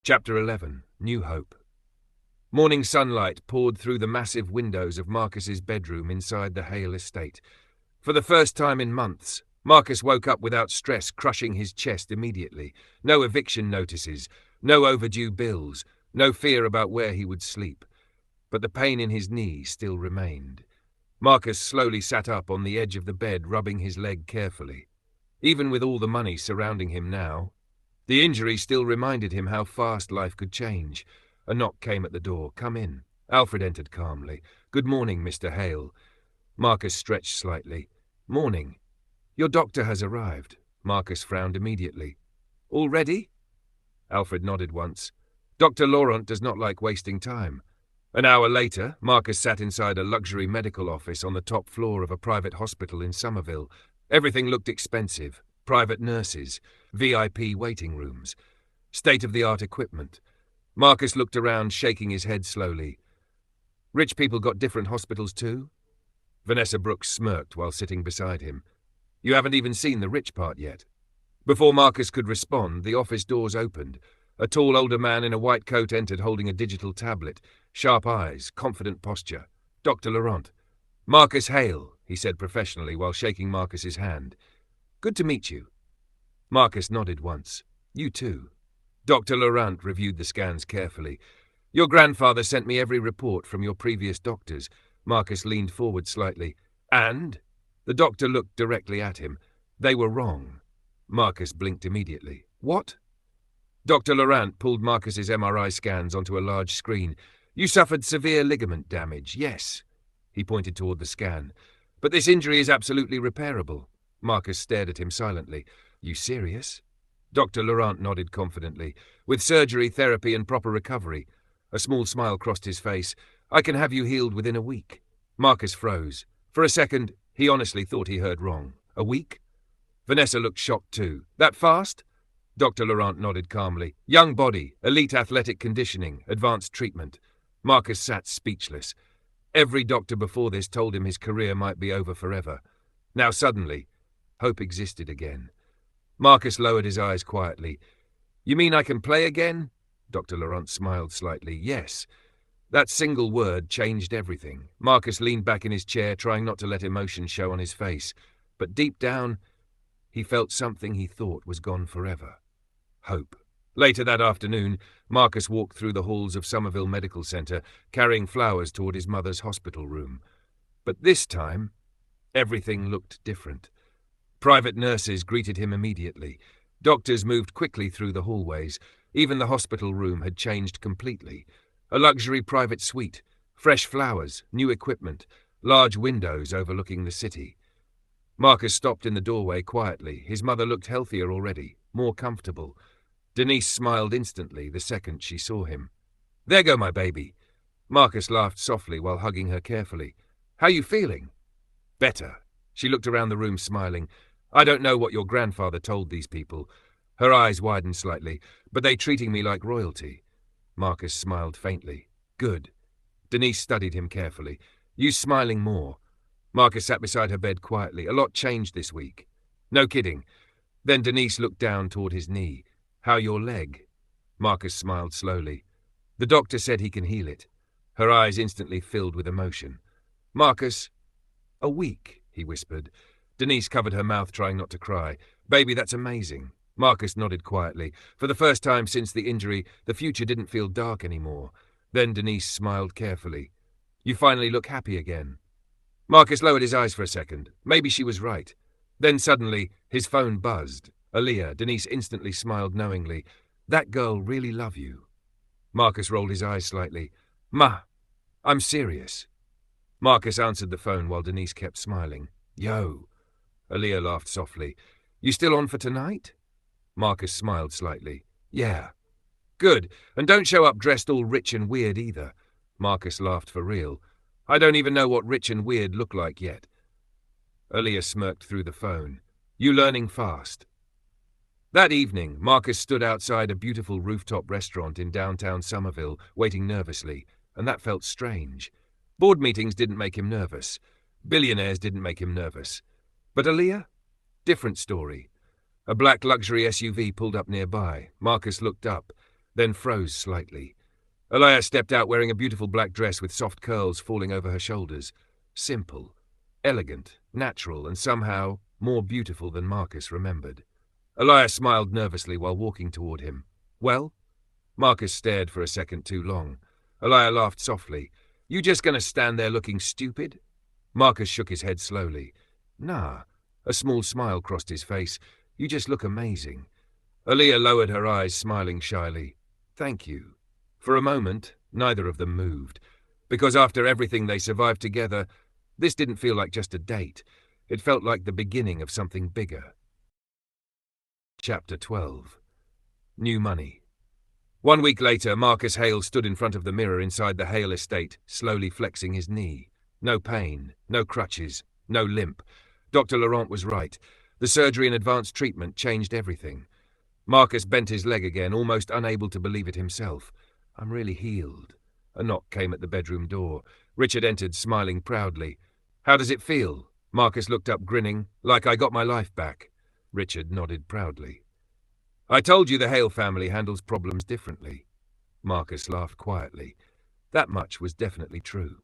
Chapter 11. New Hope. Morning sunlight poured through the massive windows of Marcus's bedroom inside the Hale estate. For the first time in months, Marcus woke up without stress crushing his chest immediately. No eviction notices, no overdue bills, no fear about where he would sleep. But the pain in his knee still remained. Marcus slowly sat up on the edge of the bed, rubbing his leg carefully. Even with all the money surrounding him now, the injury still reminded him how fast life could change. A knock came at the door. "Come in." Alfred entered calmly. "Good morning, Mr. Hale." Marcus stretched slightly. "Morning. Your doctor has arrived." Marcus frowned immediately. "Already?" Alfred nodded once. "Dr. Laurent does not like wasting time." An hour later, Marcus sat inside a luxury medical office on the top floor of a private hospital in Somerville. Everything looked expensive. Private nurses, VIP waiting rooms, state-of-the-art equipment. Marcus looked around, shaking his head slowly. "Rich people got different hospitals too?" Vanessa Brooks smirked while sitting beside him. "You haven't even seen the rich part yet." Before Marcus could respond, the office doors opened. A tall older man in a white coat entered holding a digital tablet, sharp eyes, confident posture. "Dr. Laurent." "Marcus Hale," he said professionally while shaking Marcus's hand. "Good to meet you." Marcus nodded once. "You too." Dr. Laurent reviewed the scans carefully. "Your grandfather sent me every report from your previous doctors." Marcus leaned forward slightly. "And?" The doctor looked directly at him. "They were wrong." Marcus blinked immediately. "What?" Dr. Laurent pulled Marcus's MRI scans onto a large screen. "You suffered severe ligament damage, yes." He pointed toward the scan. "But this injury is absolutely repairable." Marcus stared at him silently. "You serious?" Dr. Laurent nodded confidently. "With surgery, therapy, and proper recovery." A small smile crossed his face. "I can have you healed within a week." Marcus froze. For a second, he honestly thought he heard wrong. "A week?" Vanessa looked shocked too. "That fast?" Dr. Laurent nodded calmly. "Young body, elite athletic conditioning, advanced treatment." Marcus sat speechless. Every doctor before this told him his career might be over forever. Now suddenly, hope existed again. Marcus lowered his eyes quietly. "You mean I can play again?" Dr. Laurent smiled slightly. "Yes." That single word changed everything. Marcus leaned back in his chair, trying not to let emotion show on his face. But deep down, he felt something he thought was gone forever. Hope. Later that afternoon, Marcus walked through the halls of Somerville Medical Center, carrying flowers toward his mother's hospital room. But this time, everything looked different. Private nurses greeted him immediately. Doctors moved quickly through the hallways. Even the hospital room had changed completely. A luxury private suite, fresh flowers, new equipment, large windows overlooking the city. Marcus stopped in the doorway quietly. His mother looked healthier already, more comfortable. Denise smiled instantly the second she saw him. "There go my baby." Marcus laughed softly while hugging her carefully. "How you feeling?" "Better." She looked around the room smiling. "I don't know what your grandfather told these people." Her eyes widened slightly. "But they treating me like royalty." Marcus smiled faintly. "Good." Denise studied him carefully. "You smiling more." Marcus sat beside her bed quietly. "A lot changed this week." "No kidding." Then Denise looked down toward his knee. "How your leg?" Marcus smiled slowly. "The doctor said he can heal it." Her eyes instantly filled with emotion. "Marcus." "A week," he whispered. Denise covered her mouth, trying not to cry. "Baby, that's amazing." Marcus nodded quietly. For the first time since the injury, the future didn't feel dark anymore. Then Denise smiled carefully. "You finally look happy again." Marcus lowered his eyes for a second. Maybe she was right. Then suddenly, his phone buzzed. Aaliyah. Denise instantly smiled knowingly. "That girl really love you." Marcus rolled his eyes slightly. "Ma, I'm serious." Marcus answered the phone while Denise kept smiling. "Yo." Aaliyah laughed softly. "You still on for tonight?" Marcus smiled slightly. "Yeah." "Good. And don't show up dressed all rich and weird either." Marcus laughed for real. "I don't even know what rich and weird look like yet." Aaliyah smirked through the phone. "You learning fast." That evening, Marcus stood outside a beautiful rooftop restaurant in downtown Somerville, waiting nervously, and that felt strange. Board meetings didn't make him nervous. Billionaires didn't make him nervous. But Aaliyah? Different story. A black luxury SUV pulled up nearby. Marcus looked up. then froze slightly. Aliyah stepped out wearing a beautiful black dress with soft curls falling over her shoulders. Simple, elegant, natural, and somehow more beautiful than Marcus remembered. Aliyah smiled nervously while walking toward him. "Well?" Marcus stared for a second too long. Aliyah laughed softly. "You just gonna stand there looking stupid?" Marcus shook his head slowly. "Nah." A small smile crossed his face. "You just look amazing." Aliyah lowered her eyes, smiling shyly. "Thank you." For a moment, neither of them moved, because after everything they survived together, this didn't feel like just a date. It felt like the beginning of something bigger. Chapter 12. New Money. 1 week later, Marcus Hale stood in front of the mirror inside the Hale estate, slowly flexing his knee. No pain, no crutches, no limp. Dr. Laurent was right. The surgery and advanced treatment changed everything. Marcus bent his leg again, almost unable to believe it himself. "I'm really healed." A knock came at the bedroom door. Richard entered, smiling proudly. "How does it feel?" Marcus looked up, grinning. "Like I got my life back." Richard nodded proudly. "I told you the Hale family handles problems differently." Marcus laughed quietly. That much was definitely true.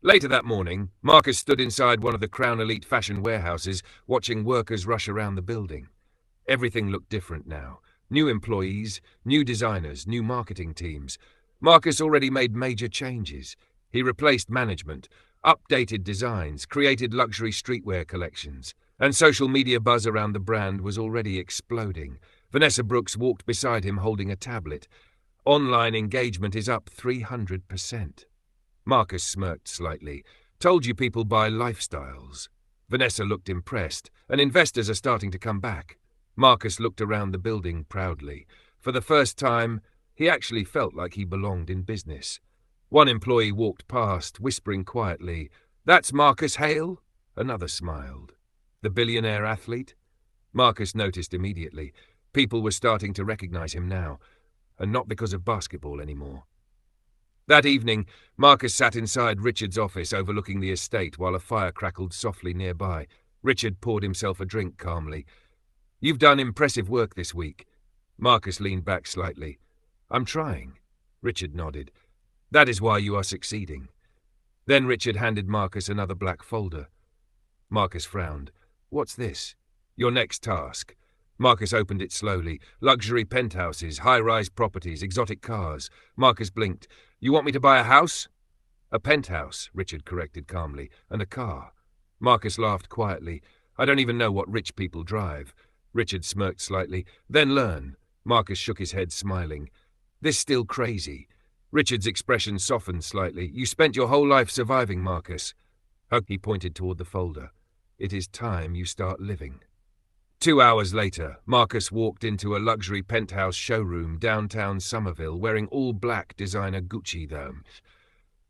Later that morning, Marcus stood inside one of the Crown Elite fashion warehouses, watching workers rush around the building. Everything looked different now. New employees, new designers, new marketing teams. Marcus already made major changes. He replaced management, updated designs, created luxury streetwear collections, and social media buzz around the brand was already exploding. Vanessa Brooks walked beside him holding a tablet. Online engagement is up 300%. Marcus smirked slightly. "Told you people buy lifestyles." Vanessa looked impressed, and investors are starting to come back. Marcus looked around the building proudly. For the first time, he actually felt like he belonged in business. One employee walked past, whispering quietly, "That's Marcus Hale?" Another smiled. The billionaire athlete? Marcus noticed immediately. People were starting to recognize him now, and not because of basketball anymore. That evening, Marcus sat inside Richard's office overlooking the estate while a fire crackled softly nearby. Richard poured himself a drink calmly. "You've done impressive work this week." Marcus leaned back slightly. "I'm trying." Richard nodded. "That is why you are succeeding." Then Richard handed Marcus another black folder. Marcus frowned. "What's this?" "Your next task." Marcus opened it slowly. "Luxury penthouses, high-rise properties, exotic cars." Marcus blinked. "You want me to buy a house?" "A penthouse," Richard corrected calmly, "and a car." Marcus laughed quietly. "I don't even know what rich people drive." Richard smirked slightly. "Then learn." Marcus shook his head, smiling. "This still crazy." Richard's expression softened slightly. "You spent your whole life surviving, Marcus." He pointed toward the folder. "It is time you start living." 2 hours later, Marcus walked into a luxury penthouse showroom downtown Somerville wearing all black designer Gucci though.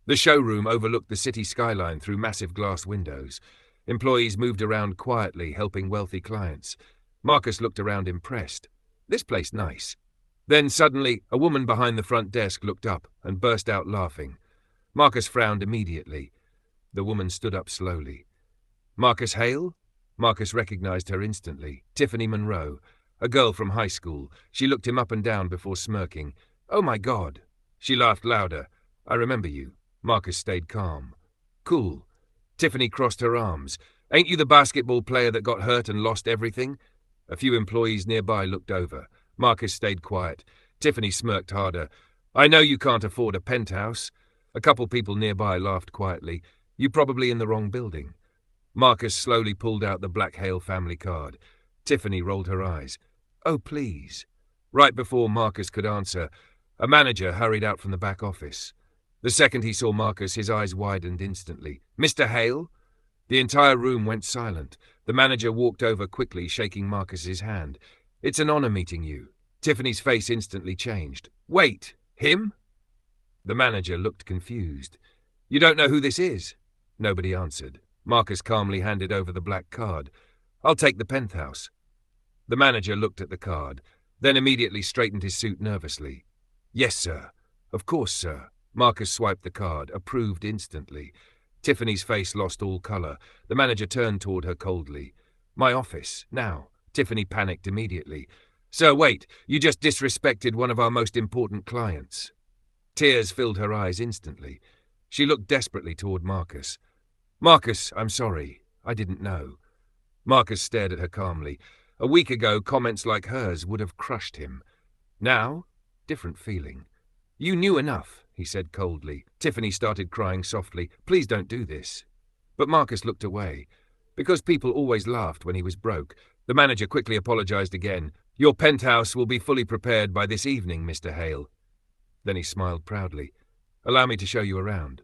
The showroom overlooked the city skyline through massive glass windows. Employees moved around quietly, helping wealthy clients. Marcus looked around impressed. This place nice. Then suddenly, a woman behind the front desk looked up and burst out laughing. Marcus frowned immediately. The woman stood up slowly. "Marcus Hale?" Marcus recognized her instantly. Tiffany Monroe, a girl from high school. She looked him up and down before smirking. "Oh my God." She laughed louder. "I remember you." Marcus stayed calm. "Cool." Tiffany crossed her arms. "Ain't you the basketball player that got hurt and lost everything?" A few employees nearby looked over. Marcus stayed quiet. Tiffany smirked harder. "I know you can't afford a penthouse." A couple people nearby laughed quietly. "You probably in the wrong building." Marcus slowly pulled out the Black Hale family card. Tiffany rolled her eyes. "Oh, please." Right before Marcus could answer, a manager hurried out from the back office. The second he saw Marcus, his eyes widened instantly. "Mr. Hale?" The entire room went silent. The manager walked over quickly, shaking Marcus's hand. "It's an honor meeting you." Tiffany's face instantly changed. "Wait, him?" The manager looked confused. "You don't know who this is?" Nobody answered. Marcus calmly handed over the black card. "I'll take the penthouse." The manager looked at the card, then immediately straightened his suit nervously. "Yes, sir. Of course, sir." Marcus swiped the card, approved instantly. Tiffany's face lost all color. The manager turned toward her coldly. "My office, now." Tiffany panicked immediately. Sir, wait, you just disrespected one of our most important clients. Tears filled her eyes instantly. She looked desperately toward Marcus. Marcus, I'm sorry. I didn't know. Marcus stared at her calmly. A week ago, comments like hers would have crushed him. Now, different feeling. You knew enough, he said coldly. Tiffany started crying softly. Please don't do this. But Marcus looked away. Because people always laughed when he was broke, the manager quickly apologized again. Your penthouse will be fully prepared by this evening, Mr. Hale. Then he smiled proudly. Allow me to show you around.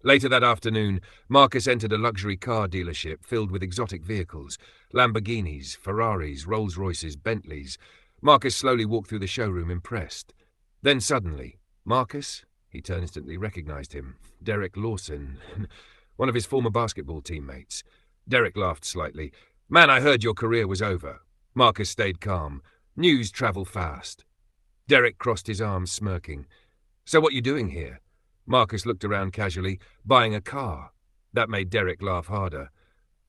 Later that afternoon, Marcus entered a luxury car dealership filled with exotic vehicles, Lamborghinis, Ferraris, Rolls-Royces, Bentleys. Marcus slowly walked through the showroom, impressed. Then suddenly, Marcus? He instantly recognized him. Derek Lawson, one of his former basketball teammates. Derek laughed slightly. Man, I heard your career was over. Marcus stayed calm. News travel fast. Derek crossed his arms, smirking. So what you doing here? Marcus looked around casually. Buying a car. That made Derek laugh harder.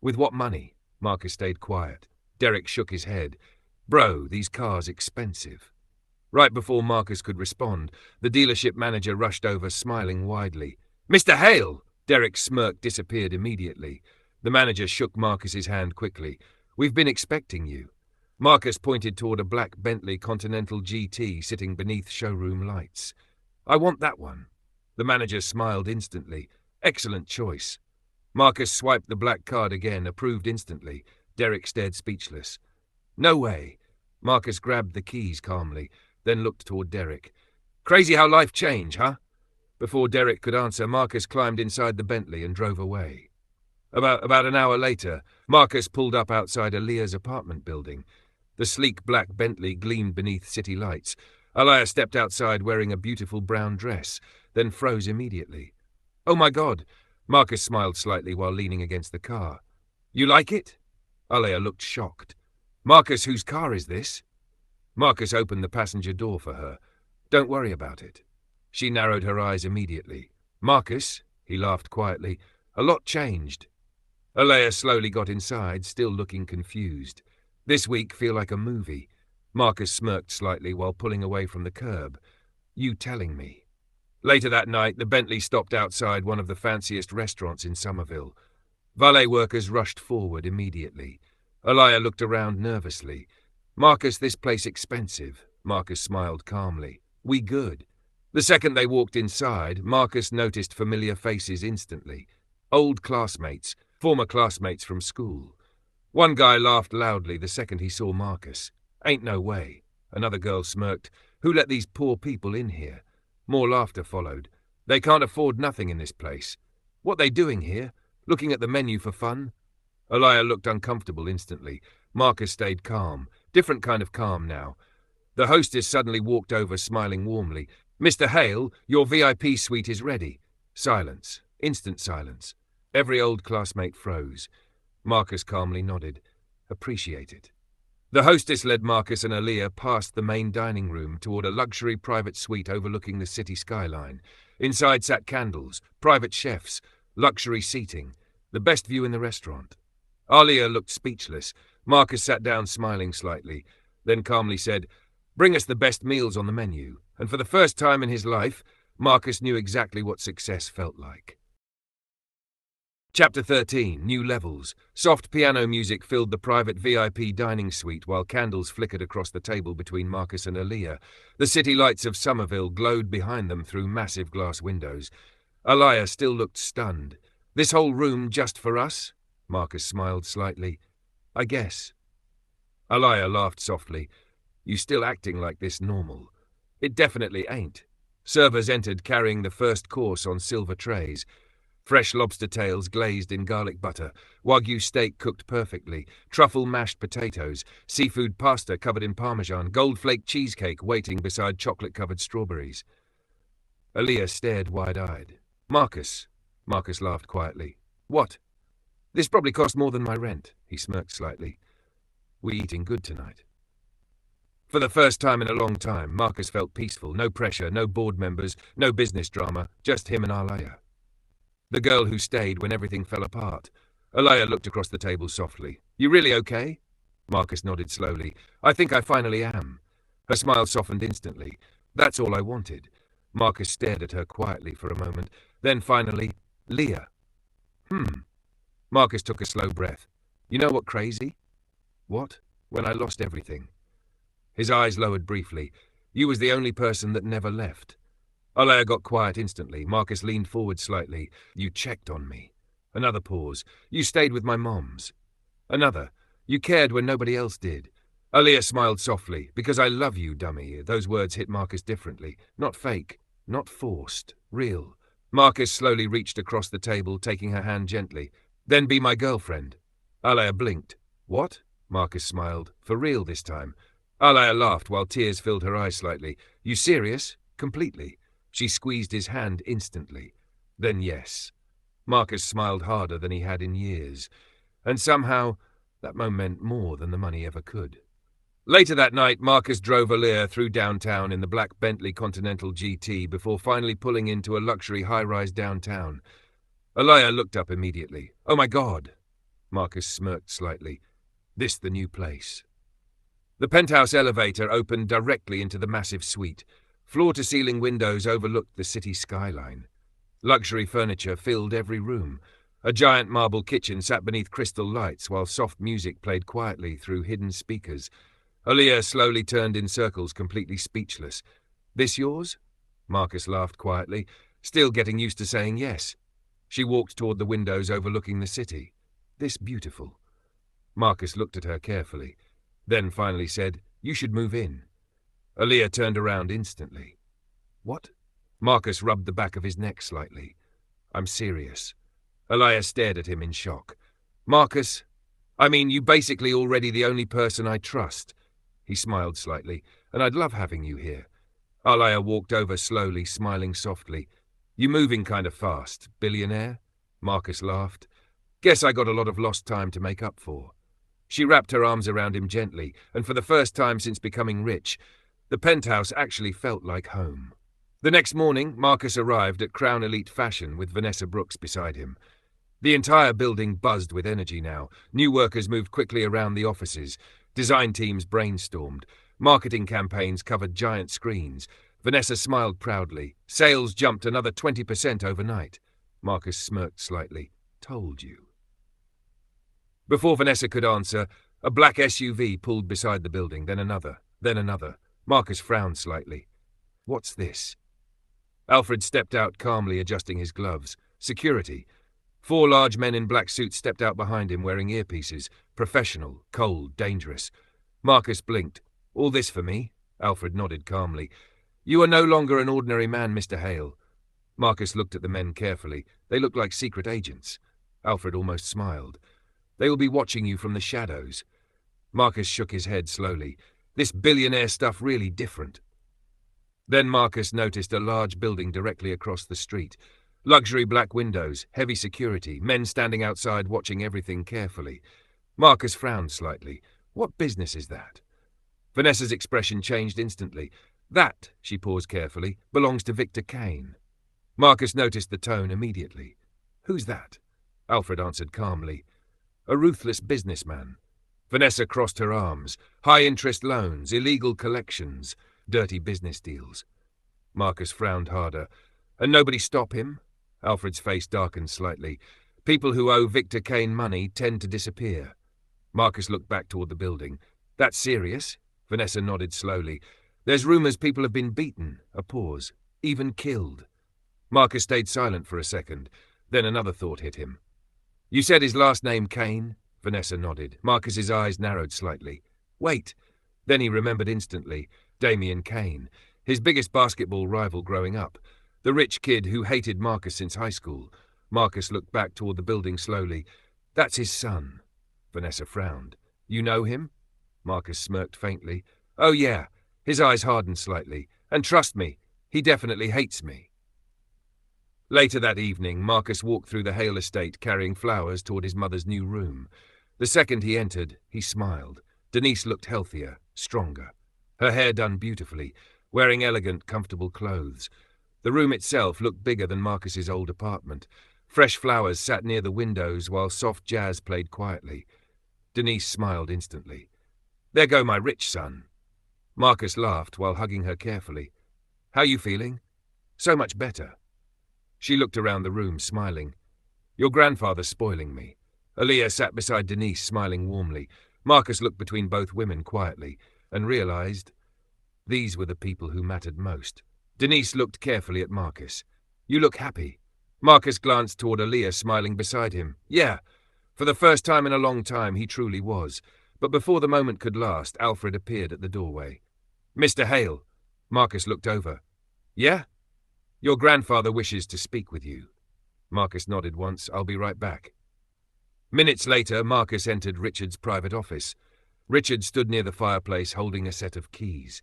With what money? Marcus stayed quiet. Derek shook his head. Bro, these cars expensive. Right before Marcus could respond, the dealership manager rushed over, smiling widely. Mr. Hale! Derek's smirk disappeared immediately. The manager shook Marcus's hand quickly. We've been expecting you. Marcus pointed toward a black Bentley Continental GT sitting beneath showroom lights. I want that one. The manager smiled instantly. Excellent choice. Marcus swiped the black card again, approved instantly. Derek stared speechless. No way. Marcus grabbed the keys calmly, then looked toward Derek. Crazy how life changed, huh? Before Derek could answer, Marcus climbed inside the Bentley and drove away. About an hour later, Marcus pulled up outside Aaliyah's apartment building. The sleek black Bentley gleamed beneath city lights. Aaliyah stepped outside wearing a beautiful brown dress, then froze immediately. Oh my God! Marcus smiled slightly while leaning against the car. You like it? Aaliyah looked shocked. Marcus, whose car is this? Marcus opened the passenger door for her. Don't worry about it. She narrowed her eyes immediately. Marcus, he laughed quietly, a lot changed. Aaliyah slowly got inside, still looking confused. This week feel like a movie. Marcus smirked slightly while pulling away from the curb. You telling me. Later that night, the Bentley stopped outside one of the fanciest restaurants in Somerville. Valet workers rushed forward immediately. Aaliyah looked around nervously. Marcus, this place expensive. Marcus smiled calmly. We good. The second they walked inside, Marcus noticed familiar faces instantly. Old classmates, former classmates from school. One guy laughed loudly the second he saw Marcus. Ain't no way. Another girl smirked. Who let these poor people in here? More laughter followed. They can't afford nothing in this place. What they doing here? Looking at the menu for fun? Aaliyah looked uncomfortable instantly. Marcus stayed calm. Different kind of calm now. The hostess suddenly walked over, smiling warmly. Mr. Hale, your VIP suite is ready. Silence. Instant silence. Every old classmate froze. Marcus calmly nodded. Appreciate it. The hostess led Marcus and Aaliyah past the main dining room toward a luxury private suite overlooking the city skyline. Inside sat candles, private chefs, luxury seating, the best view in the restaurant. Aaliyah looked speechless. Marcus sat down smiling slightly, then calmly said, Bring us the best meals on the menu. And for the first time in his life, Marcus knew exactly what success felt like. Chapter 13, New Levels. Soft piano music filled the private VIP dining suite while candles flickered across the table between Marcus and Aaliyah. The city lights of Somerville glowed behind them through massive glass windows. Aaliyah still looked stunned. This whole room just for us? Marcus smiled slightly. I guess. Aaliyah laughed softly. You still acting like this normal? It definitely ain't. Servers entered carrying the first course on silver trays. Fresh lobster tails glazed in garlic butter, Wagyu steak cooked perfectly, truffle mashed potatoes, seafood pasta covered in parmesan, gold-flake cheesecake waiting beside chocolate-covered strawberries. Aaliyah stared wide-eyed. Marcus laughed quietly. What? This probably cost more than my rent, he smirked slightly. We eating good tonight. For the first time in a long time, Marcus felt peaceful, no pressure, no board members, no business drama, just him and Aaliyah. The girl who stayed when everything fell apart. Aaliyah looked across the table softly. You really okay? Marcus nodded slowly. I think I finally am. Her smile softened instantly. That's all I wanted. Marcus stared at her quietly for a moment. Then finally, Leah. Marcus took a slow breath. You know what crazy? What? When I lost everything. His eyes lowered briefly. You was the only person that never left. Alea got quiet instantly. Marcus leaned forward slightly. You checked on me. Another pause. You stayed with my moms. Another. You cared when nobody else did. Alea smiled softly. Because I love you, dummy. Those words hit Marcus differently. Not fake. Not forced. Real. Marcus slowly reached across the table, taking her hand gently. Then be my girlfriend. Alea blinked. What? Marcus smiled. For real this time. Alea laughed while tears filled her eyes slightly. You serious? Completely. She squeezed his hand instantly. Then yes. Marcus smiled harder than he had in years. And somehow, that meant more than the money ever could. Later that night, Marcus drove Alea through downtown in the black Bentley Continental GT before finally pulling into a luxury high-rise downtown. Alea looked up immediately. Oh my God! Marcus smirked slightly. This the new place. The penthouse elevator opened directly into the massive suite. Floor-to-ceiling windows overlooked the city skyline. Luxury furniture filled every room. A giant marble kitchen sat beneath crystal lights while soft music played quietly through hidden speakers. Alea slowly turned in circles, completely speechless. This yours? Marcus laughed quietly, still getting used to saying yes. She walked toward the windows overlooking the city. This beautiful. Marcus looked at her carefully, then finally said, You should move in. Alea turned around instantly. What? Marcus rubbed the back of his neck slightly. I'm serious. Alea stared at him in shock. Marcus, I mean, you basically already the only person I trust. He smiled slightly. And I'd love having you here. Alea walked over slowly, smiling softly. You moving kind of fast, billionaire? Marcus laughed. Guess I got a lot of lost time to make up for. She wrapped her arms around him gently, and for the first time since becoming rich, the penthouse actually felt like home. The next morning, Marcus arrived at Crown Elite Fashion with Vanessa Brooks beside him. The entire building buzzed with energy now. New workers moved quickly around the offices. Design teams brainstormed. Marketing campaigns covered giant screens. Vanessa smiled proudly. Sales jumped another 20% overnight. Marcus smirked slightly. Told you. Before Vanessa could answer, a black SUV pulled beside the building, then another, then another. Marcus frowned slightly. What's this? Alfred stepped out calmly, adjusting his gloves. Security. 4 large men in black suits stepped out behind him wearing earpieces. Professional, cold, dangerous. Marcus blinked. All this for me? Alfred nodded calmly. You are no longer an ordinary man, Mr. Hale. Marcus looked at the men carefully. They looked like secret agents. Alfred almost smiled. They will be watching you from the shadows. Marcus shook his head slowly. This billionaire stuff really different. Then Marcus noticed a large building directly across the street. Luxury black windows, heavy security, men standing outside watching everything carefully. Marcus frowned slightly. What business is that? Vanessa's expression changed instantly. That, she paused carefully, belongs to Victor Kane. Marcus noticed the tone immediately. Who's that? Alfred answered calmly. A ruthless businessman. Vanessa crossed her arms. High-interest loans, illegal collections, dirty business deals. Marcus frowned harder. And nobody stop him? Alfred's face darkened slightly. People who owe Victor Kane money tend to disappear. Marcus looked back toward the building. That's serious? Vanessa nodded slowly. There's rumors people have been beaten. A pause. Even killed. Marcus stayed silent for a second. Then another thought hit him. You said his last name Kane? Vanessa nodded. Marcus's eyes narrowed slightly. Wait. Then he remembered instantly. Damien Kane. His biggest basketball rival growing up. The rich kid who hated Marcus since high school. Marcus looked back toward the building slowly. That's his son. Vanessa frowned. You know him? Marcus smirked faintly. Oh yeah. His eyes hardened slightly. And trust me, he definitely hates me. Later that evening, Marcus walked through the Hale estate carrying flowers toward his mother's new room. The second he entered, he smiled. Denise looked healthier, stronger. Her hair done beautifully, wearing elegant, comfortable clothes. The room itself looked bigger than Marcus's old apartment. Fresh flowers sat near the windows while soft jazz played quietly. Denise smiled instantly. There go my rich son. Marcus laughed while hugging her carefully. How you feeling? So much better. She looked around the room, smiling. Your grandfather's spoiling me. Aaliyah sat beside Denise, smiling warmly. Marcus looked between both women quietly and realized these were the people who mattered most. Denise looked carefully at Marcus. You look happy. Marcus glanced toward Aaliyah, smiling beside him. Yeah, for the first time in a long time, he truly was. But before the moment could last, Alfred appeared at the doorway. Mr. Hale. Marcus looked over. Yeah? Your grandfather wishes to speak with you. Marcus nodded once. I'll be right back. Minutes later, Marcus entered Richard's private office. Richard stood near the fireplace holding a set of keys.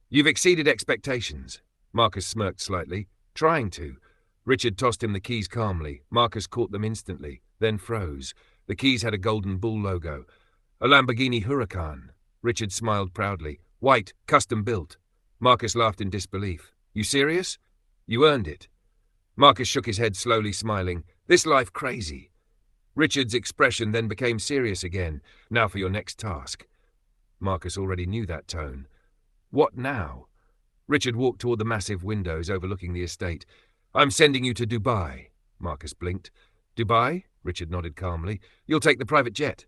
You've exceeded expectations. Marcus smirked slightly. Trying to. Richard tossed him the keys calmly. Marcus caught them instantly, then froze. The keys had a golden bull logo. A Lamborghini Huracan. Richard smiled proudly. White, custom built. Marcus laughed in disbelief. You serious? You earned it. Marcus shook his head slowly, smiling. This life crazy. Richard's expression then became serious again. Now for your next task. Marcus already knew that tone. What now? Richard walked toward the massive windows overlooking the estate. I'm sending you to Dubai. Marcus blinked. Dubai? Richard nodded calmly. You'll take the private jet.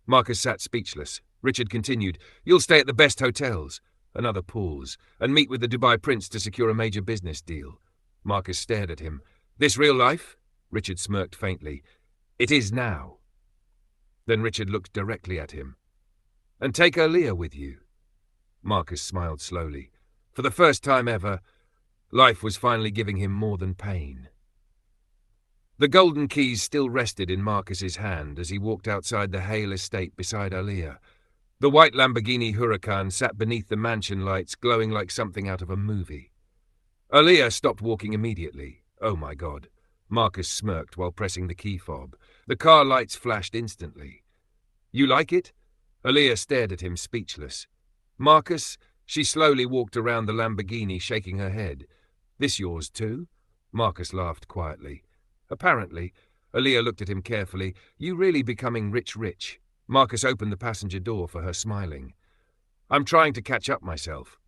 Marcus sat speechless. Richard continued. You'll stay at the best hotels. Another pause. And meet with the Dubai prince to secure a major business deal. Marcus stared at him. This real life? Richard smirked faintly. It is now. Then Richard looked directly at him. And take Aaliyah with you. Marcus smiled slowly. For the first time ever, life was finally giving him more than pain. The golden keys still rested in Marcus's hand as he walked outside the Hale estate beside Aaliyah. The white Lamborghini Huracan sat beneath the mansion lights, glowing like something out of a movie. Aaliyah stopped walking immediately. Oh my God. Marcus smirked while pressing the key fob. The car lights flashed instantly. You like it? Aaliyah stared at him, speechless. Marcus? She slowly walked around the Lamborghini, shaking her head. This yours too? Marcus laughed quietly. Apparently. Aaliyah looked at him carefully. You really becoming rich. Marcus opened the passenger door for her, smiling. I'm trying to catch up myself.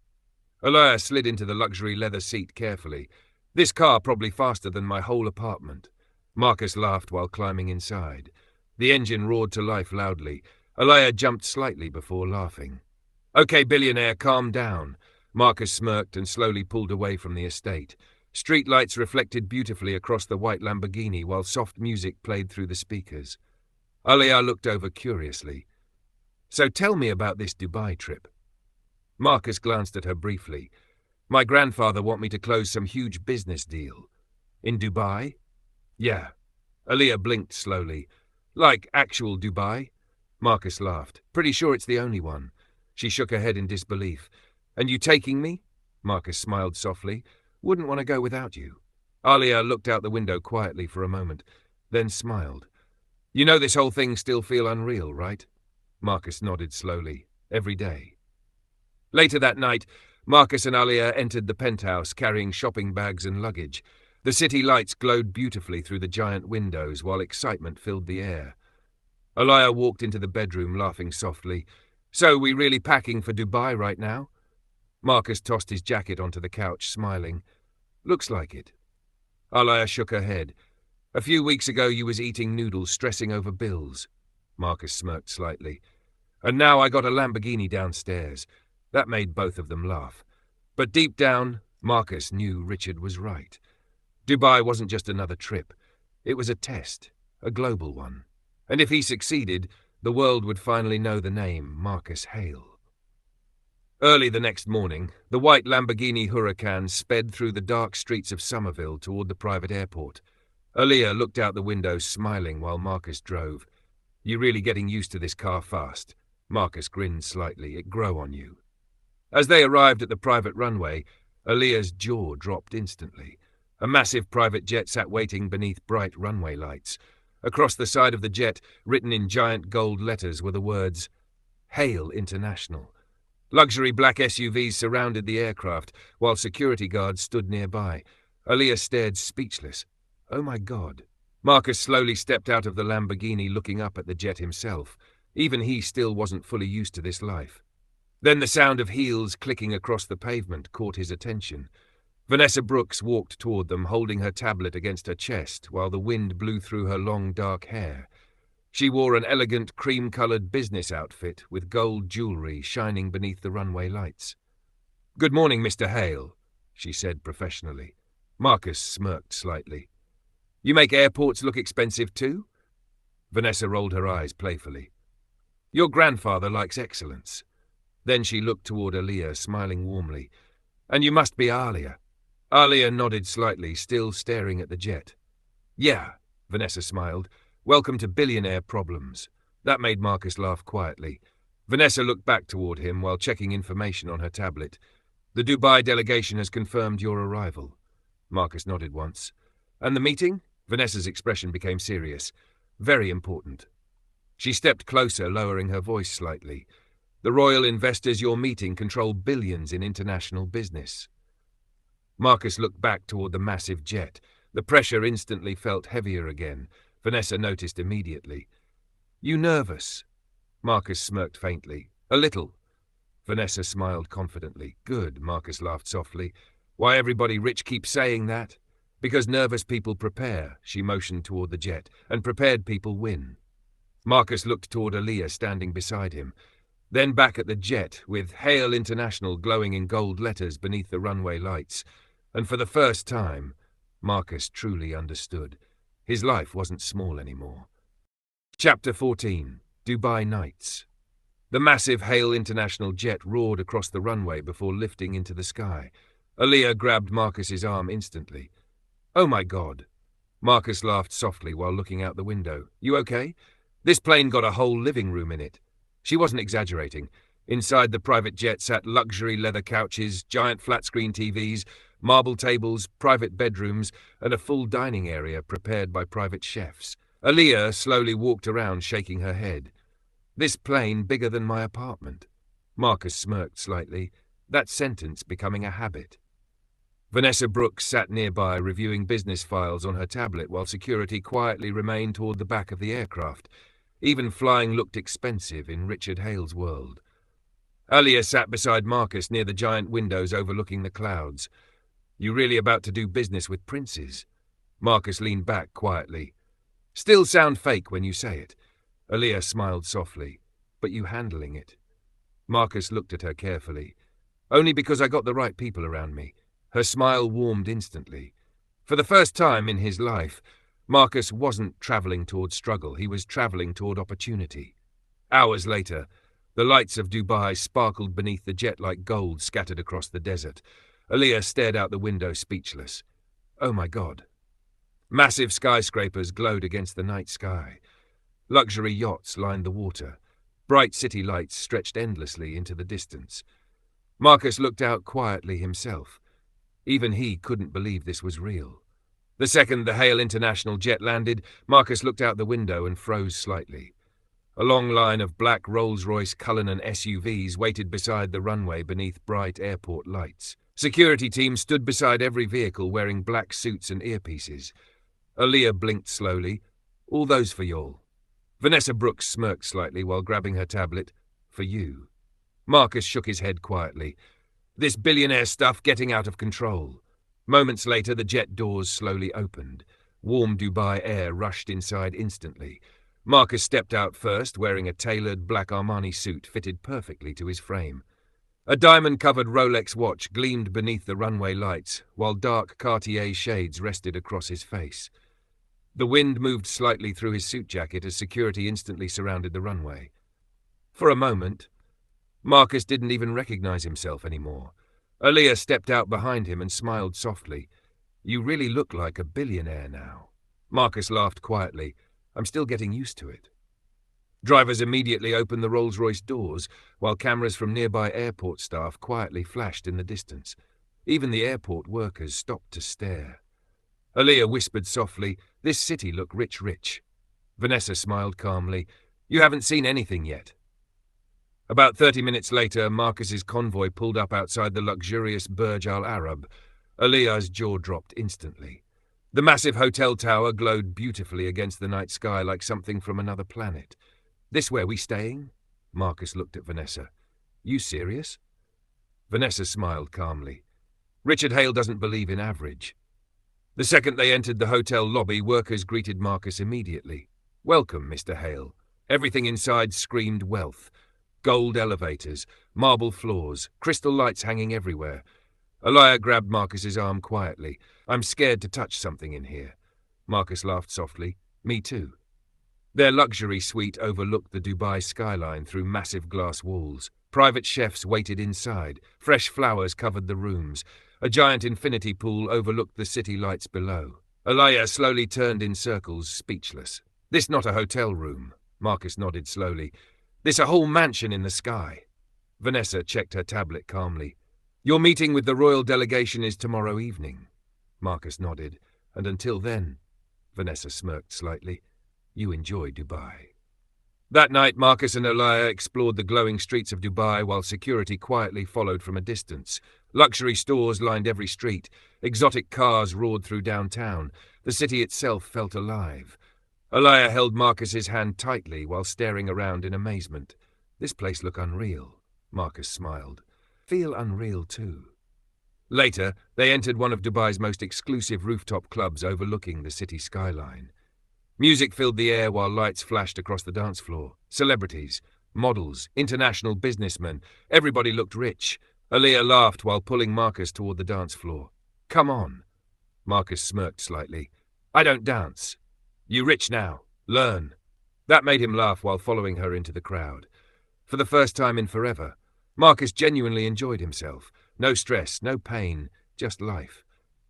Aaliyah slid into the luxury leather seat carefully. This car probably faster than my whole apartment. Marcus laughed while climbing inside. The engine roared to life loudly. Aaliyah jumped slightly before laughing. Okay, billionaire, calm down. Marcus smirked and slowly pulled away from the estate. Street lights reflected beautifully across the white Lamborghini while soft music played through the speakers. Aaliyah looked over curiously. So tell me about this Dubai trip. Marcus glanced at her briefly. My grandfather want me to close some huge business deal. In Dubai? Yeah. Aaliyah blinked slowly. Like actual Dubai? Marcus laughed. Pretty sure it's the only one. She shook her head in disbelief. And you taking me? Marcus smiled softly. Wouldn't want to go without you. Aaliyah looked out the window quietly for a moment, then smiled. You know this whole thing still feel unreal, right? Marcus nodded slowly. Every day. Later that night, Marcus and Aaliyah entered the penthouse carrying shopping bags and luggage. The city lights glowed beautifully through the giant windows while excitement filled the air. Aaliyah walked into the bedroom laughing softly. So we really packing for Dubai right now? Marcus tossed his jacket onto the couch, smiling. Looks like it. Aaliyah shook her head. A few weeks ago you was eating noodles, stressing over bills. Marcus smirked slightly. And now I got a Lamborghini downstairs. That made both of them laugh. But deep down, Marcus knew Richard was right. Dubai wasn't just another trip. It was a test, a global one. And if he succeeded, the world would finally know the name Marcus Hale. Early the next morning, the white Lamborghini Huracan sped through the dark streets of Somerville toward the private airport. Aaliyah looked out the window, smiling while Marcus drove. You really getting used to this car fast. Marcus grinned slightly. It grow on you. As they arrived at the private runway, Aaliyah's jaw dropped instantly. A massive private jet sat waiting beneath bright runway lights. Across the side of the jet, written in giant gold letters, were the words, Hale International. Luxury black SUVs surrounded the aircraft, while security guards stood nearby. Aaliyah stared speechless. Oh my God. Marcus slowly stepped out of the Lamborghini, looking up at the jet himself. Even he still wasn't fully used to this life. Then the sound of heels clicking across the pavement caught his attention. Vanessa Brooks walked toward them, holding her tablet against her chest while the wind blew through her long dark hair. She wore an elegant cream-colored business outfit with gold jewelry shining beneath the runway lights. "Good morning, Mr. Hale," she said professionally. Marcus smirked slightly. "You make airports look expensive too?" Vanessa rolled her eyes playfully. "Your grandfather likes excellence." Then she looked toward Aaliyah, smiling warmly. "And you must be Aaliyah." Aaliyah nodded slightly, still staring at the jet. "Yeah," Vanessa smiled. "Welcome to billionaire problems." That made Marcus laugh quietly. Vanessa looked back toward him while checking information on her tablet. "The Dubai delegation has confirmed your arrival." Marcus nodded once. "And the meeting?" Vanessa's expression became serious. "Very important." She stepped closer, lowering her voice slightly. "The royal investors you're meeting control billions in international business." Marcus looked back toward the massive jet. The pressure instantly felt heavier again. Vanessa noticed immediately. "You nervous?" Marcus smirked faintly. "A little." Vanessa smiled confidently. "Good," Marcus laughed softly. "Why everybody rich keeps saying that?" "Because nervous people prepare," she motioned toward the jet, "and prepared people win." Marcus looked toward Aaliyah standing beside him, then back at the jet, with Hale International glowing in gold letters beneath the runway lights. And for the first time, Marcus truly understood. His life wasn't small anymore. Chapter 14. Dubai Nights. The massive Hale International jet roared across the runway before lifting into the sky. Aaliyah grabbed Marcus's arm instantly. "Oh my God." Marcus laughed softly while looking out the window. "You okay? This plane got a whole living room in it." She wasn't exaggerating. Inside the private jet sat luxury leather couches, giant flat-screen TVs, marble tables, private bedrooms, and a full dining area prepared by private chefs. Aaliyah slowly walked around, shaking her head. "This plane bigger than my apartment." Marcus smirked slightly, that sentence becoming a habit. Vanessa Brooks sat nearby, reviewing business files on her tablet while security quietly remained toward the back of the aircraft. Even flying looked expensive in Richard Hale's world. Aaliyah sat beside Marcus near the giant windows overlooking the clouds. "You really about to do business with princes?" Marcus leaned back quietly. "Still sound fake when you say it." Aaliyah smiled softly. "But you handling it?" Marcus looked at her carefully. "Only because I got the right people around me." Her smile warmed instantly. For the first time in his life, Marcus wasn't traveling toward struggle, he was traveling toward opportunity. Hours later, the lights of Dubai sparkled beneath the jet like gold scattered across the desert. Aaliyah stared out the window, speechless. "Oh my God." Massive skyscrapers glowed against the night sky. Luxury yachts lined the water. Bright city lights stretched endlessly into the distance. Marcus looked out quietly himself. Even he couldn't believe this was real. The second the Hale International jet landed, Marcus looked out the window and froze slightly. A long line of black Rolls-Royce Cullinan SUVs waited beside the runway beneath bright airport lights. Security teams stood beside every vehicle wearing black suits and earpieces. Aaliyah blinked slowly. "All those for y'all." Vanessa Brooks smirked slightly while grabbing her tablet. "For you." Marcus shook his head quietly. This billionaire stuff getting out of control. Moments later, the jet doors slowly opened. Warm Dubai air rushed inside instantly. Marcus stepped out first, wearing a tailored black Armani suit fitted perfectly to his frame. A diamond-covered Rolex watch gleamed beneath the runway lights, while dark Cartier shades rested across his face. The wind moved slightly through his suit jacket as security instantly surrounded the runway. For a moment, Marcus didn't even recognize himself anymore. Aaliyah stepped out behind him and smiled softly. "You really look like a billionaire now." Marcus laughed quietly. "I'm still getting used to it." Drivers immediately opened the Rolls-Royce doors, while cameras from nearby airport staff quietly flashed in the distance. Even the airport workers stopped to stare. Aaliyah whispered softly, "This city look rich." Vanessa smiled calmly. "You haven't seen anything yet." About 30 minutes later, Marcus's convoy pulled up outside the luxurious Burj Al Arab. Aaliyah's jaw dropped instantly. The massive hotel tower glowed beautifully against the night sky like something from another planet. This where we staying? Marcus looked at Vanessa. You serious? Vanessa smiled calmly. Richard Hale doesn't believe in average. The second they entered the hotel lobby, workers greeted Marcus immediately. Welcome, Mr. Hale. Everything inside screamed wealth. Gold elevators, marble floors, crystal lights hanging everywhere. Elia grabbed Marcus's arm quietly. I'm scared to touch something in here. Marcus laughed softly. Me too. Their luxury suite overlooked the Dubai skyline through massive glass walls. Private chefs waited inside. Fresh flowers covered the rooms. A giant infinity pool overlooked the city lights below. Elia slowly turned in circles, speechless. This not a hotel room. Marcus nodded slowly. This a whole mansion in the sky. Vanessa checked her tablet calmly. Your meeting with the royal delegation is tomorrow evening. Marcus nodded. And until then, Vanessa smirked slightly. You enjoy Dubai. That night, Marcus and Elia explored the glowing streets of Dubai while security quietly followed from a distance. Luxury stores lined every street. Exotic cars roared through downtown. The city itself felt alive. Elia held Marcus's hand tightly while staring around in amazement. This place looked unreal. Marcus smiled. Feel unreal too. Later, they entered one of Dubai's most exclusive rooftop clubs overlooking the city skyline. Music filled the air while lights flashed across the dance floor. Celebrities, models, international businessmen, everybody looked rich. Elia laughed while pulling Marcus toward the dance floor. Come on. Marcus smirked slightly. I don't dance. You rich now. Learn. That made him laugh while following her into the crowd. For the first time in forever, Marcus genuinely enjoyed himself. No stress, no pain, just life.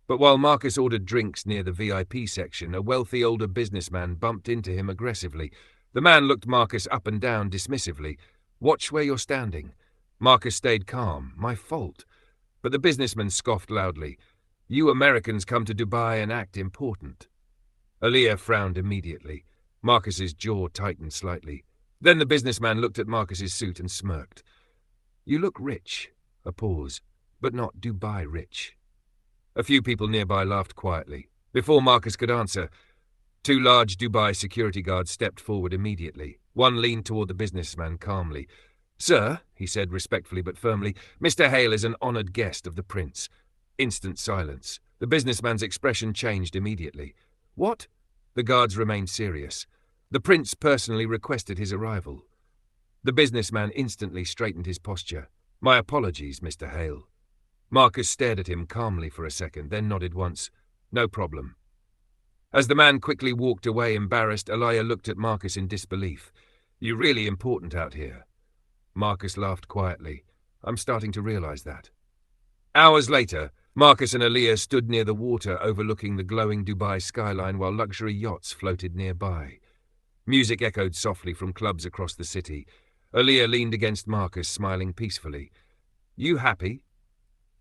But while Marcus ordered drinks near the VIP section, a wealthy older businessman bumped into him aggressively. The man looked Marcus up and down dismissively. Watch where you're standing. Marcus stayed calm. My fault. But the businessman scoffed loudly. You Americans come to Dubai and act important. Elia frowned immediately. Marcus's jaw tightened slightly. Then the businessman looked at Marcus's suit and smirked. You look rich. A pause. But not Dubai rich. A few people nearby laughed quietly. Before Marcus could answer, two large Dubai security guards stepped forward immediately. One leaned toward the businessman calmly. Sir, he said respectfully but firmly, Mr. Hale is an honoured guest of the prince. Instant silence. The businessman's expression changed immediately. What? The guards remained serious. The prince personally requested his arrival. The businessman instantly straightened his posture. My apologies, Mr. Hale. Marcus stared at him calmly for a second, then nodded once. No problem. As the man quickly walked away embarrassed, Elia looked at Marcus in disbelief. You're really important out here. Marcus laughed quietly. I'm starting to realize that. Hours later, Marcus and Elia stood near the water overlooking the glowing Dubai skyline while luxury yachts floated nearby. Music echoed softly from clubs across the city. Elia leaned against Marcus, smiling peacefully. You happy?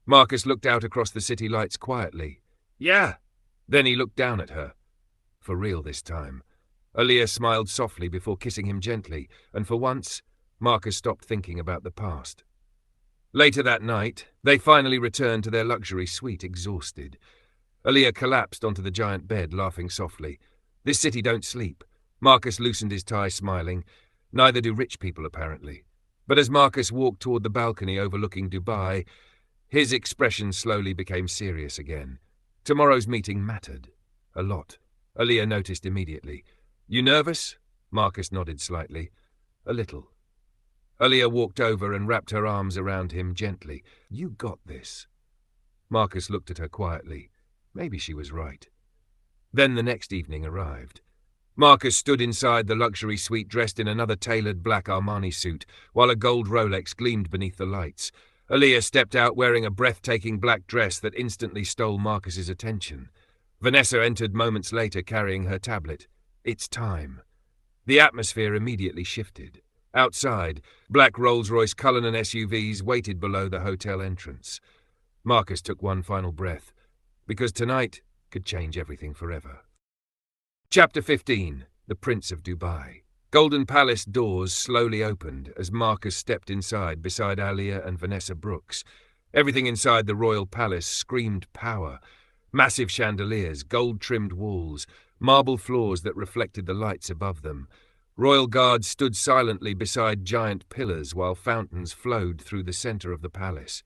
Marcus looked out across the city lights quietly. Yeah. Then he looked down at her. For real this time. Elia smiled softly before kissing him gently, and for once, Marcus stopped thinking about the past. Later that night, they finally returned to their luxury suite exhausted. Elia collapsed onto the giant bed, laughing softly. This city don't sleep. Marcus loosened his tie, smiling. Neither do rich people, apparently. But as Marcus walked toward the balcony overlooking Dubai, his expression slowly became serious again. Tomorrow's meeting mattered. A lot. Elia noticed immediately. You nervous? Marcus nodded slightly. A little. Elia walked over and wrapped her arms around him gently. You got this. Marcus looked at her quietly. Maybe she was right. Then the next evening arrived. Marcus stood inside the luxury suite dressed in another tailored black Armani suit, while a gold Rolex gleamed beneath the lights. Elia stepped out wearing a breathtaking black dress that instantly stole Marcus's attention. Vanessa entered moments later carrying her tablet. It's time. The atmosphere immediately shifted. Outside, black Rolls-Royce Cullinan SUVs waited below the hotel entrance. Marcus took one final breath, because tonight could change everything forever. Chapter 15. The Prince of Dubai. Golden Palace doors slowly opened as Marcus stepped inside beside Alia and Vanessa Brooks. Everything inside the royal palace screamed power. Massive chandeliers, gold-trimmed walls, marble floors that reflected the lights above them. Royal guards stood silently beside giant pillars while fountains flowed through the center of the palace.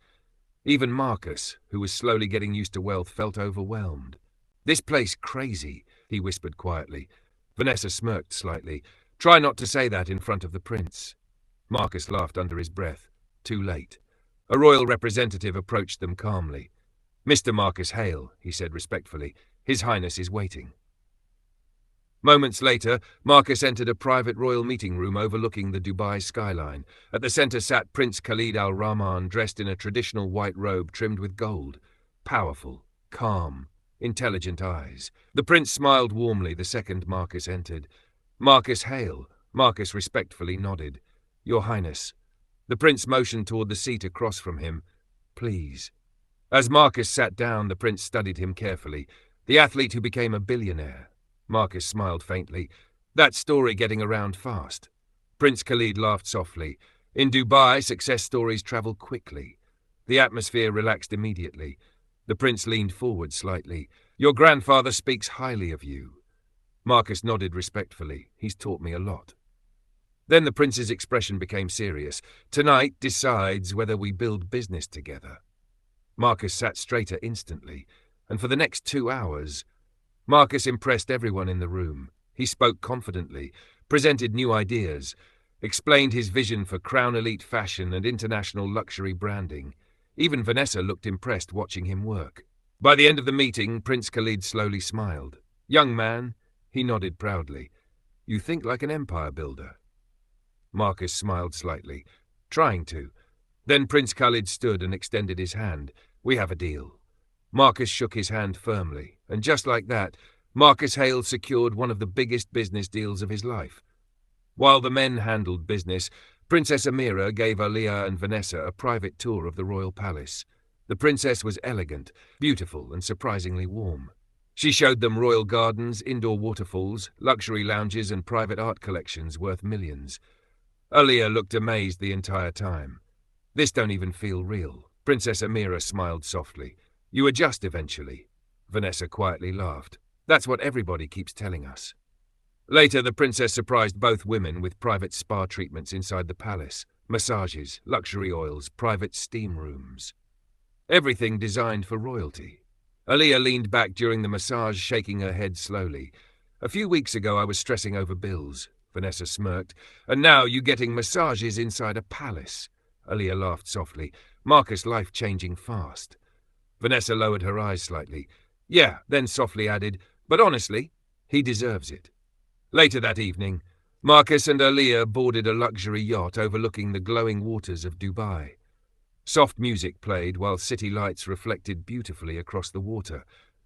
Even Marcus, who was slowly getting used to wealth, felt overwhelmed. "This place crazy," he whispered quietly. Vanessa smirked slightly. "Try not to say that in front of the prince." Marcus laughed under his breath. Too late. A royal representative approached them calmly. "Mr. Marcus Hale," he said respectfully. "His Highness is waiting." Moments later, Marcus entered a private royal meeting room overlooking the Dubai skyline. At the center sat Prince Khalid Al Rahman, dressed in a traditional white robe trimmed with gold. Powerful, calm, intelligent eyes. The prince smiled warmly the second Marcus entered. "Marcus Hale." Marcus respectfully nodded. "Your Highness." The prince motioned toward the seat across from him. "Please." As Marcus sat down, the prince studied him carefully. "The athlete who became a billionaire." Marcus smiled faintly. "That story getting around fast." Prince Khalid laughed softly. "In Dubai, success stories travel quickly." The atmosphere relaxed immediately. The prince leaned forward slightly. "Your grandfather speaks highly of you." Marcus nodded respectfully. "He's taught me a lot." Then the prince's expression became serious. "Tonight decides whether we build business together." Marcus sat straighter instantly, and for the next 2 hours, Marcus impressed everyone in the room. He spoke confidently, presented new ideas, explained his vision for Crown Elite fashion and international luxury branding. Even Vanessa looked impressed watching him work. By the end of the meeting, Prince Khalid slowly smiled. "Young man," he nodded proudly, "you think like an empire builder." Marcus smiled slightly, trying to. Then Prince Khalid stood and extended his hand. "We have a deal." Marcus shook his hand firmly, and just like that, Marcus Hale secured one of the biggest business deals of his life. While the men handled business, Princess Amira gave Aliyah and Vanessa a private tour of the royal palace. The princess was elegant, beautiful, and surprisingly warm. She showed them royal gardens, indoor waterfalls, luxury lounges, and private art collections worth millions. Aliyah looked amazed the entire time. "This don't even feel real." Princess Amira smiled softly. "You adjust eventually." Vanessa quietly laughed. "That's what everybody keeps telling us." Later, the princess surprised both women with private spa treatments inside the palace. Massages, luxury oils, private steam rooms. Everything designed for royalty. Aliyah leaned back during the massage, shaking her head slowly. "A few weeks ago I was stressing over bills," Vanessa smirked. "And now you getting massages inside a palace." Aliyah laughed softly. "Marcus' life changing fast." Vanessa lowered her eyes slightly. "Yeah," then softly added, "but honestly, he deserves it." Later that evening, Marcus and Aliyah boarded a luxury yacht overlooking the glowing waters of Dubai. Soft music played while city lights reflected beautifully across the water.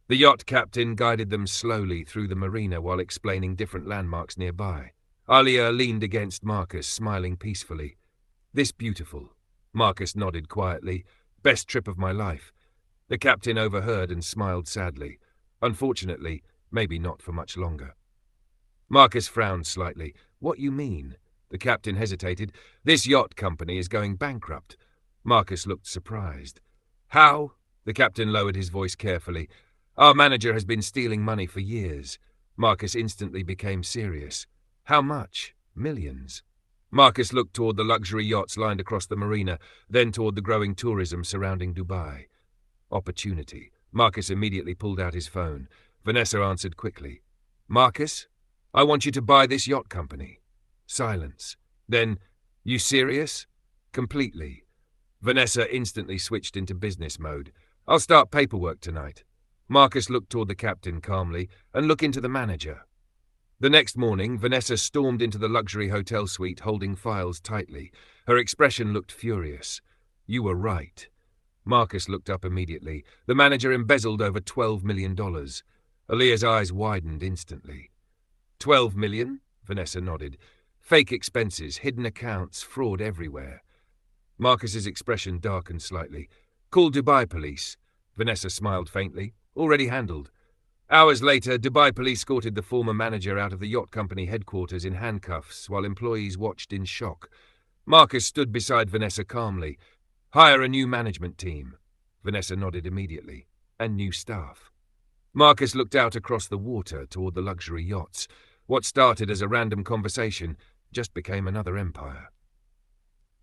The yacht captain guided them slowly through the marina while explaining different landmarks nearby. Aliyah leaned against Marcus, smiling peacefully. "This beautiful." Marcus nodded quietly. "Best trip of my life." The captain overheard and smiled sadly. "Unfortunately, maybe not for much longer." Marcus frowned slightly. "What you mean?" The captain hesitated. "This yacht company is going bankrupt." Marcus looked surprised. "How?" The captain lowered his voice carefully. "Our manager has been stealing money for years." Marcus instantly became serious. "How much?" "Millions." Marcus looked toward the luxury yachts lined across the marina, then toward the growing tourism surrounding Dubai. Opportunity. Marcus immediately pulled out his phone. Vanessa answered quickly. "Marcus, I want you to buy this yacht company." Silence. Then, "You serious?" "Completely." Vanessa instantly switched into business mode. "I'll start paperwork tonight." Marcus looked toward the captain calmly, "and look into the manager." The next morning, Vanessa stormed into the luxury hotel suite holding files tightly. Her expression looked furious. "You were right." Marcus looked up immediately. The manager embezzled over $12 million. Aliyah's eyes widened instantly. $12 million? Vanessa nodded. "Fake expenses, hidden accounts, fraud everywhere." Marcus's expression darkened slightly. "Call Dubai police." Vanessa smiled faintly. "Already handled." Hours later, Dubai police escorted the former manager out of the yacht company headquarters in handcuffs while employees watched in shock. Marcus stood beside Vanessa calmly. "Hire a new management team." Vanessa nodded immediately. "And new staff." Marcus looked out across the water toward the luxury yachts. What started as a random conversation just became another empire.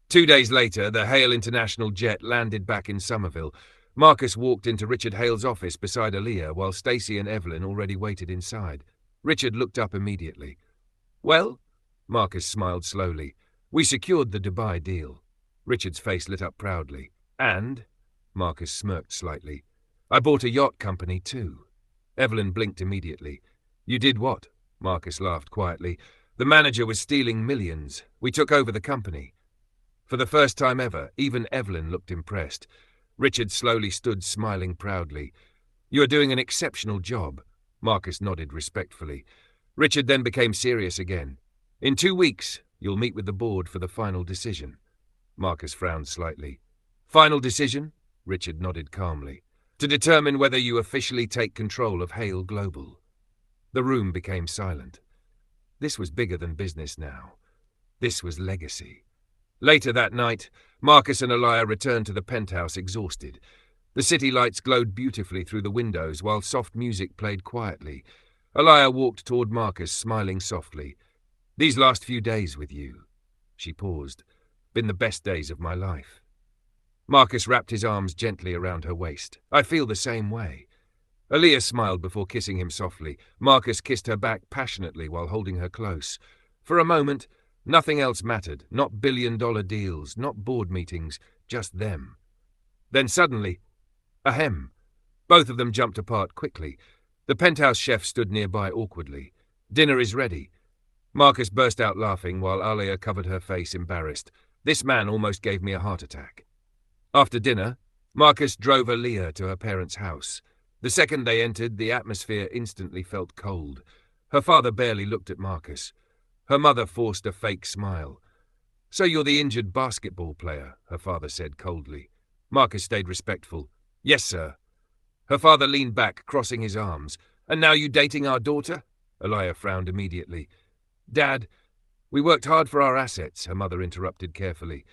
2 days later, the Hale International jet landed back in Somerville. Marcus walked into Richard Hale's office beside Aaliyah while Stacey and Evelyn already waited inside. Richard looked up immediately. "Well?" Marcus smiled slowly. "We secured the Dubai deal." Richard's face lit up proudly. "And?" Marcus smirked slightly. "I bought a yacht company too." Evelyn blinked immediately. "You did what?" Marcus laughed quietly. "The manager was stealing millions. We took over the company." For the first time ever, even Evelyn looked impressed. Richard slowly stood smiling proudly. "You are doing an exceptional job." Marcus nodded respectfully. Richard then became serious again. "In 2 weeks, you'll meet with the board for the final decision." Marcus frowned slightly. "Final decision?" Richard nodded calmly. "To determine whether you officially take control of Hale Global." The room became silent. This was bigger than business now. This was legacy. Later that night, Marcus and Aaliyah returned to the penthouse exhausted. The city lights glowed beautifully through the windows while soft music played quietly. Aaliyah walked toward Marcus, smiling softly. "These last few days with you," she paused, "been the best days of my life." Marcus wrapped his arms gently around her waist. "I feel the same way." Aaliyah smiled before kissing him softly. Marcus kissed her back passionately while holding her close. For a moment, nothing else mattered, not billion-dollar deals, not board meetings, just them. Then suddenly, ahem! Both of them jumped apart quickly. The penthouse chef stood nearby awkwardly. "Dinner is ready." Marcus burst out laughing while Aaliyah covered her face, embarrassed. "This man almost gave me a heart attack." After dinner, Marcus drove Aaliyah to her parents' house. The second they entered, the atmosphere instantly felt cold. Her father barely looked at Marcus. Her mother forced a fake smile. "So you're the injured basketball player," her father said coldly. Marcus stayed respectful. "Yes, sir." Her father leaned back, crossing his arms. "And now you dating our daughter?" Aaliyah frowned immediately. "Dad, we worked hard for our assets," her mother interrupted carefully.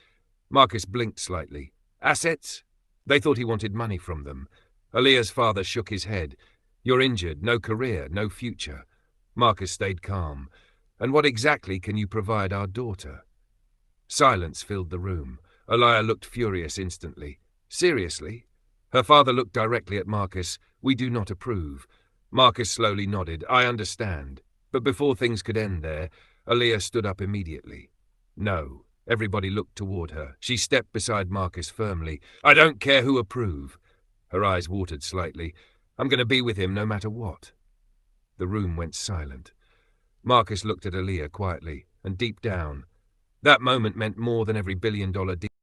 Marcus blinked slightly. "Assets?" They thought he wanted money from them. Aaliyah's father shook his head. "You're injured, no career, no future." Marcus stayed calm. "And what exactly can you provide our daughter?" Silence filled the room. Aaliyah looked furious instantly. "Seriously?" Her father looked directly at Marcus. "We do not approve." Marcus slowly nodded. "I understand." But before things could end there, Aaliyah stood up immediately. "No." Everybody looked toward her. She stepped beside Marcus firmly. "I don't care who approve." Her eyes watered slightly. "I'm going to be with him no matter what." The room went silent. Marcus looked at Aaliyah quietly, and deep down, that moment meant more than every billion-dollar deal.